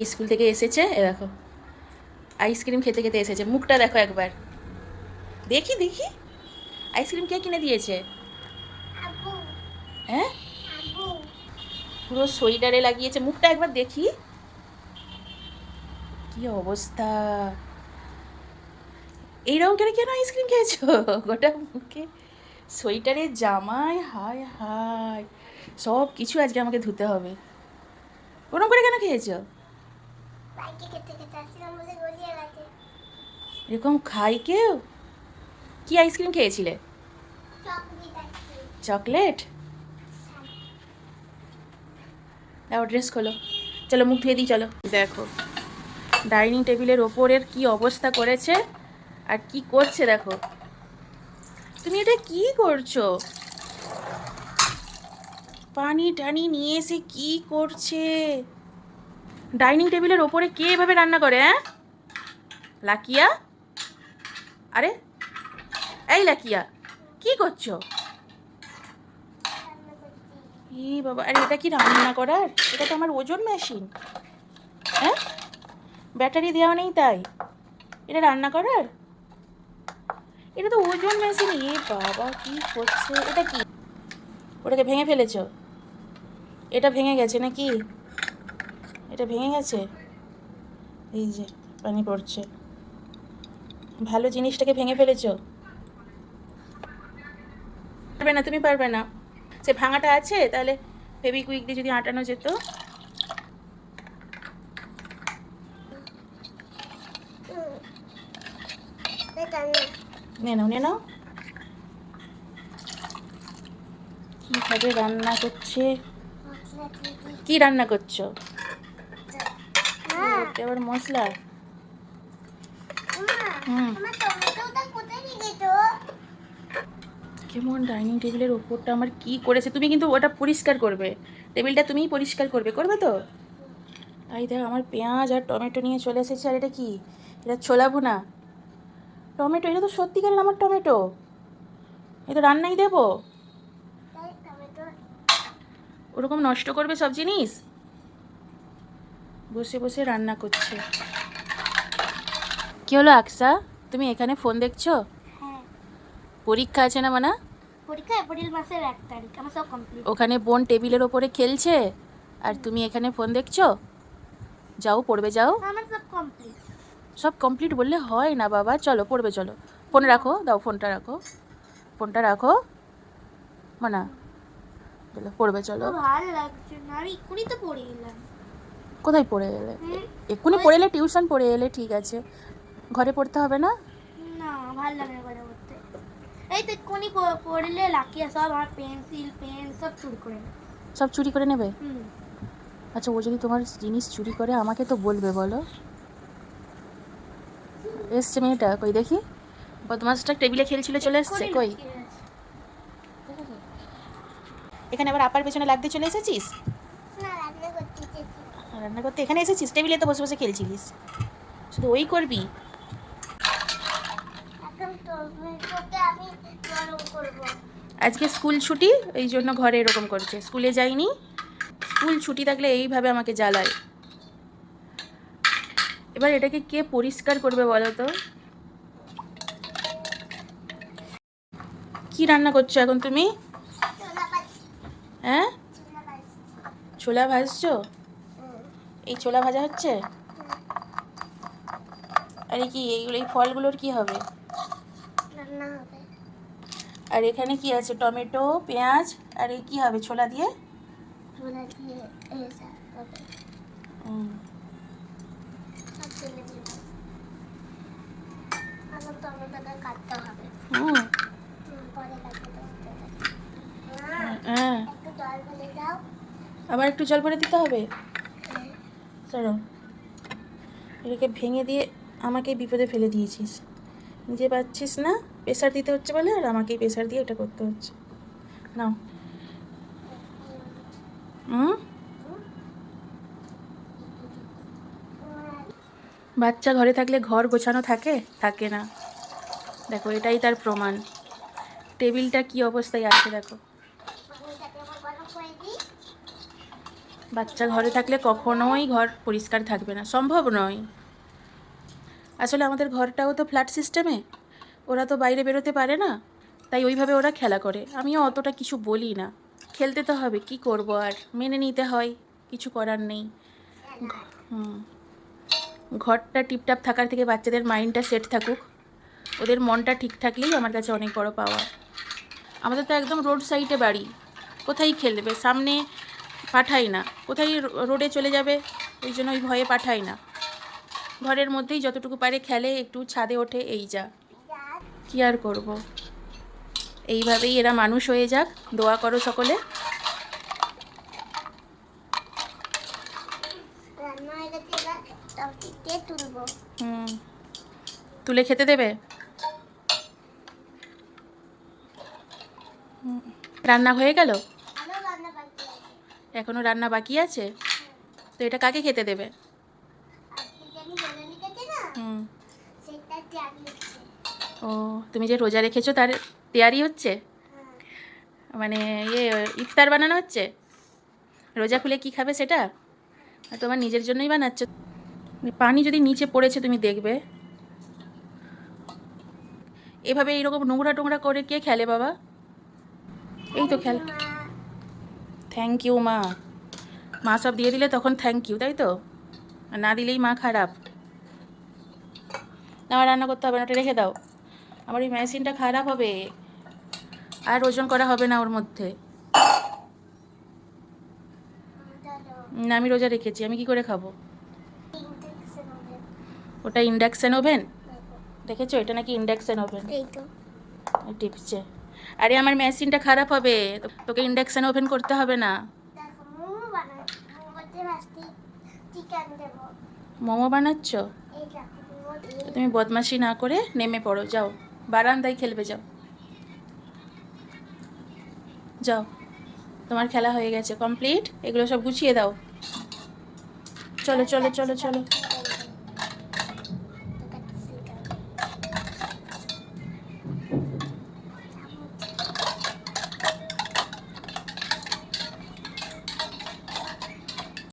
School থেকে এসেছে, এ দেখো আইসক্রিম খেতে খেতে এসেছে। মুখটা দেখো একবার, দেখি দেখি আইসক্রিম কে কিনে দিয়েছে? হ্যাঁ, পুরো সোয়েটারে লাগিয়েছে। মুখটা একবার দেখি, কি অবস্থা। এইরকম করে কেন আইসক্রিম খেয়েছো? গোটা মুখে সোয়েটারের জামায়, হায় হায়, সব কিছু আজকে আমাকে ধুতে হবে। ওরকম করে কেন খেয়েছো? এরকম খাই কেউ? কি আইসক্রিম খেয়েছিলে? চকলেট? দাও ড্রেস খোলো, চলো মুখ ধুয়ে দিই চলো। দেখো ডাইনিং টেবিলের ওপরের কি অবস্থা করেছে আর কি করছে দেখো। তুমি এটা কি করছো? পানি টানি নিয়ে এসে কি করছে? ডাইনিং টেবিলের ওপরে কে এভাবে রান্না করে? হ্যাঁ লাকিয়া, আরে এই লাকিয়া, কি করছো? ই বাবা, আরে এটা কি রান্না করার? এটা তো আমার ওজন মেশিন। হ্যাঁ, ব্যাটারি দেওয়া নেই তাই এটা রান্না করার? এটা তো ওজন মেশিন। এ বাবা, কি করছে এটা? কি ওটাকে ভেঙে ফেলেছো? এটা ভেঙে গেছে নাকি? এটা ভেঙে গেছে, এই যে পানি পড়ছে। ভালো জিনিসটাকে ভেঙে ফেলেছো। পারবে না, তুমি পারবে না। সে ভাঙাটা আছে, তাহলে ফেবিকুইক দিয়ে যদি আটানো যেত। নে নাও, নে নাও। কিভাবে রান্না করছে? কি রান্না করছো? ওতে আবার মশলা? কেমন ডাইনিং টেবিলের ওপরটা আমার কি করেছে? তুমি কিন্তু ওটা পরিষ্কার করবে, টেবিলটা তুমিই পরিষ্কার করবে, করবে তো? এই দেখ আমার পেঁয়াজ আর টমেটো নিয়ে চলে এসেছে। আর এটা কি? এটা ছোলা ভুনা টমেটো? এটা তো সত্যিকারের আমার টমেটো, এটা রান্নাই দেবো? ওরকম নষ্ট করবে সব জিনিস? বসে বসে রান্না করছে। কি হলো আকসা, তুমি এখানে ফোন দেখছো? হ্যাঁ, পরীক্ষা আছে না মানা? পরীক্ষা এপ্রিল মাসের 1 তারিখ, আমার সব কমপ্লিট। ওখানে বোন টেবিলের ওপরে খেলছে আর তুমি এখানে ফোন দেখছো? যাও পড়বে যাও। আমার সব কমপ্লিট। সব কমপ্লিট বললে হয় না বাবা, চলো পড়বে চলো। ফোন রাখো, দাও ফোনটা রাখো, ফোনটা রাখো মানা, চলো পড়বে চলো। ভালো লাগছে না, আমি এক্ষুনি তো পড়ে এলাম। কোথায় পড়ে এলে? এক্ষুনি পড়ে এলে? টিউশন পড়ে এলে ঠিক আছে, ঘরে পড়তে হবে না? না, ভালো লাগে না ঘরে পড়তে। এই তো এক্ষুনি পড়লে লাকিয়া সব আমার পেন্সিল পেন সব চুরি করে নেয়। সব চুরি করে নেবে? হুম। আচ্ছা, ও যদি তোমার জিনিস চুরি করে আমাকে তো বলবে বলো। এসছে মেয়েটা, কই দেখি। বদমাসটা টেবিলে খেলছিল, চলে এসছে কই? এখানে আবার আপার পেছনে লাগতে চলে এসেছিস? না, রান্না করতে চেয়েছি। রান্না করতে এখানে এসেছিস? টেবিলে তো বসে বসে খেলছিলিস, শুধু ওই করবি। এখন টমেটোকে আমি গরম করব। আজকে স্কুল ছুটি, এই জন্য ঘরে এরকম করছে। স্কুলে যাইনি, স্কুল ছুটি থাকলে এইভাবে আমাকে জ্বালায়। এবার এটাকে কে পরিষ্কার করবে বলো তো? কি রান্না করছো এখন তুমি? হ্যাঁ, ছোলা ভাজছো? এই ছোলা ভাজা হচ্ছে? আর কি এইগুলো, এই ফলগুলোর কি হবে? রান্না হবে। আর এখানে কি আছে? টমেটো, পেঁয়াজ, আর এই কি হবে? ছোলা দিয়ে? ছোলা দিয়ে এসা হবে। সব তেলে দিয়ে দাও। আবার টমেটোটা কাটতে হবে। পরে কাটতে হবে। হ্যাঁ, একটু জল ফেলে দাও। আবার একটু জল ভরে দিতে হবে? চলো, এটাকে ভেঙে দিয়ে আমাকে বিপদে ফেলে দিয়েছিস। নিজে পাচ্ছিস না, প্রেশার দিতে হচ্ছে বলে, আর আমাকেই প্রেশার দিয়ে এটা করতে হচ্ছে। নাও। বাচ্চা ঘরে থাকলে ঘর গোছানো থাকে? থাকে না। দেখো এটাই তার প্রমাণ। টেবিলটা কি অবস্থায় আছে দেখো। পানিটাকে আবার গরম করে দিই। বাচ্চা ঘরে থাকলে কখনোই ঘর পরিষ্কার থাকবে না, সম্ভব নয়। আসলে আমাদের ঘরটাও তো ফ্ল্যাট সিস্টেমে, ওরা তো বাইরে বেরোতে পারে না, তাই ওইভাবে ওরা খেলা করে। আমিও অতটা কিছু বলি না, খেলতে তো হবে, কি করব আর, মেনে নিতে হয়, কিছু করার নেই। হুম, ঘরটা টিপটাপ থাকার থেকে বাচ্চাদের মাইন্ডটা সেট থাকুক, ওদের মনটা ঠিক থাকলেই আমার কাছে অনেক বড় পাওয়া। আমাদের তো একদম রোড সাইডে বাড়ি, কোথায় খেলবে, সামনে পাঠাই না, কোথায় রোডে চলে যাবে, ওই জন্য ওই ভয়ে পাঠাই না। ঘরের মধ্যেই যতটুকু পারে খেলে, একটু ছাদে ওঠে, এই যা, কি আর করব। এইভাবেই এরা মানুষ হয়ে যাক, দোয়া করো সকলে। রান্না হয়ে গেছে, এবার টপটিতে তুলবো। তুলে খেতে দেবে? রান্না হয়ে গেল? আরো রান্না বাকি আছে। এখনো রান্না বাকি আছে? তো এটা কাকে খেতে দেবে? আজকে জানি বলে লিখেছে না, সেটা জানি হচ্ছে। ও, তুমি যে রোজা রেখেছো তার তৈয়ারি হচ্ছে, মানে ইফতার বানানো হচ্ছে? রোজা খুলে কি খাবে সেটা? আর তোমার নিজের জন্যই বানাচ্ছ? পানি যদি নিচে পড়েছে তুমি দেখবে। এভাবে এইরকম নোংরা টোংরা করে কে খেলে বাবা? এই তো খেল। থ্যাংক ইউ মা, মা সব দিয়ে দিলে তখন থ্যাংক ইউ, তাই তো? আর না দিলেই মা খারাপ। আমার রান্না করতে হবে না, ওটা রেখে দাও। আমার ওই মেশিনটা খারাপ হবে, আর ওজন করা হবে না ওর মধ্যে। না, আমি রোজা রেখেছি, আমি কি করে খাবো? ওটা ইন্ডাকশান ওভেন দেখেছো? এটা নাকি ইন্ডাকশান ওভেন। এই তো টিপছে। আরে আমার মেশিনটা খারাপ হবে, তোকে ইন্ডাকশান ওভেন করতে হবে না। দেখো মোমো বানাই, মোমোতে ভাজতে চিকেন দেবো। মোমো বানাচ্ছ? এই দেখো মোমো তো তুমি বদমাশি না করে নেমে পড়ো, যাও বারান্দায় খেলবে, যাও যাও, তোমার খেলা হয়ে গেছে, কমপ্লিট। এগুলো সব গুছিয়ে দাও, চলো চলো চলো চলো।